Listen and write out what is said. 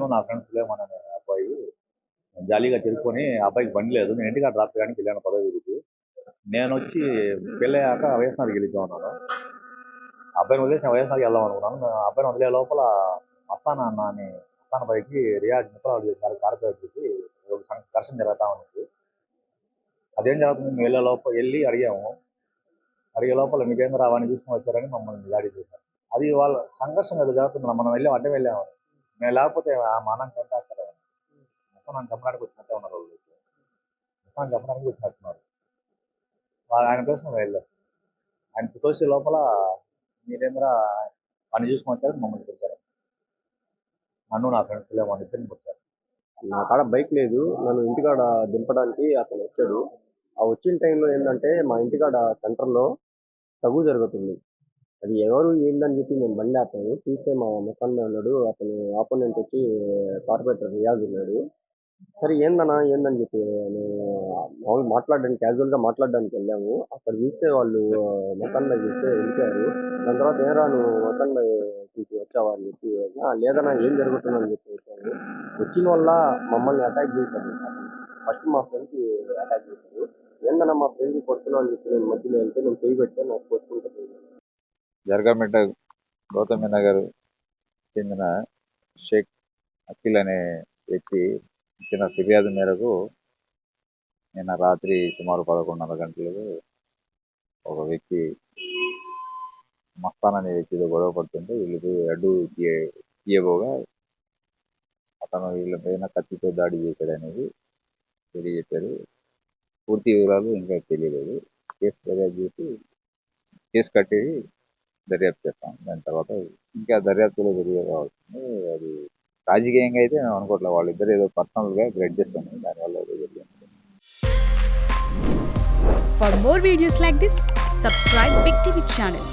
నేను నా ఫ్రెండ్ సులేమాన్ అనే అబ్బాయి జాలీగా తిరుక్కొని ఆ అబ్బాయికి బండి లేదు. నేను ఇంటికాడ డ్రాప్ చేయడానికి వెళ్ళాను 10వ వీధికి. నేను వచ్చి పెళ్ళయ్యాక వైఎస్ఆర్కి వెళ్తా ఉన్నాను. అబ్బాయిని వదిలేసి నేను వైఎస్ఆర్కి వెళ్దాం అనుకున్నాను. ఆ అబ్బాయిని వదిలే లోపల అస్తానా అన్న అని అస్తానా పైకి రియాజ్ ముక్కలాడు చేశారు కార్పొరేటర్కి ఒక ఘర్షణ జరుగుతా ఉంది. అదేం జరుగుతుంది, మేము వెళ్ళే లోపల వెళ్ళి అడిగే లోపల మీకేంద్ర అవన్నీ చూసుకొని వచ్చారని మమ్మల్ని దాడి చేశారు. అది వాళ్ళ సంఘర్షణ ఏదో జరుగుతుంది. మనం వెళ్ళాం, అడ్డం వెళ్ళాము. మేము లేకపోతే మా అన్నం చంపేస్తారు. మొత్తం నన్ను చంపడానికి వచ్చినట్టే ఉన్నారు వాళ్ళు. మొత్తం చంపడానికి వచ్చినట్టున్నారు. ఆయన కోసం మేము వెళ్ళాం. ఆయన తోసే లోపల మీరేంద్ర పని చూసుకొని వచ్చారు, మమ్మల్ని పిలిచారు. నన్ను నా ఫ్రెండ్స్ మన ఇద్దరిని వచ్చారు. నా కాడ బైక్ లేదు, నన్ను ఇంటికాడ దింపడానికి అతను వచ్చాడు. ఆ వచ్చిన టైంలో ఏంటంటే మా ఇంటికాడ సెంటర్లో తగు జరుగుతుంది. అది ఎవరు ఏందని చెప్పి మేము బండి ఆపాము. చూస్తే మా ముఖంలో ఉన్నాడు అతను. ఆపోనెంట్ వచ్చి కార్పొరేటర్ రియాజ్ ఉన్నాడు. సరే ఏందని చెప్పి మామూలు మాట్లాడడానికి క్యాజువల్గా మాట్లాడడానికి వెళ్ళాము. అక్కడ చూస్తే వాళ్ళు మొత్తంలో చూస్తే వెళ్ళిపోయారు. దాని తర్వాత ఏరా నువ్వు మొత్తంలో చూసి వచ్చావా అని చెప్పి, లేదన్నా ఏం జరుగుతుందని చెప్పి వచ్చాను. వచ్చిన వల్ల మమ్మల్ని అటాక్ చేశారు. ఫస్ట్ మా ఫ్రెండ్కి అటాక్ చేశారు. ఏందన్నా మా ఫ్రెండ్కి కొడుతున్నావు అని చెప్పి నేను మధ్యలో వెళ్తే నేను చేయి పెడితే నాకు కొట్టుకుంటుంది. జరగమిట్ట గౌతమి నగర్ చెందిన షేక్ అఖిల్ అనే వ్యక్తి ఇచ్చిన ఫిర్యాదు మేరకు నిన్న రాత్రి సుమారు 11:30 గంటలకు ఒక వ్యక్తి మస్తాన్ అనే వ్యక్తితో గొడవ పడుతుంటే వీళ్ళకి అడ్డు తీయబోగా అతను వీళ్ళ పైన కత్తితో దాడి చేశాడనేది తెలియజెప్పారు. పూర్తి వివరాలు ఇంకా తెలియలేదు. కేసు దర్యాప్తు చేసి కేసు కట్టేది దర్యాప్తు చేస్తాం. దాని తర్వాత ఇంకా దర్యాప్తులో జరిగే కావాల్సింది. అది రాజకీయంగా అయితే మేము అనుకోవట్లేదు. వాళ్ళిద్దరు ఏదో పర్సనల్గా గ్రెడ్జెస్ ఉన్నాయి, దానివల్ల ఏదో జరిగింది. For more videos like this, subscribe Big TV channel.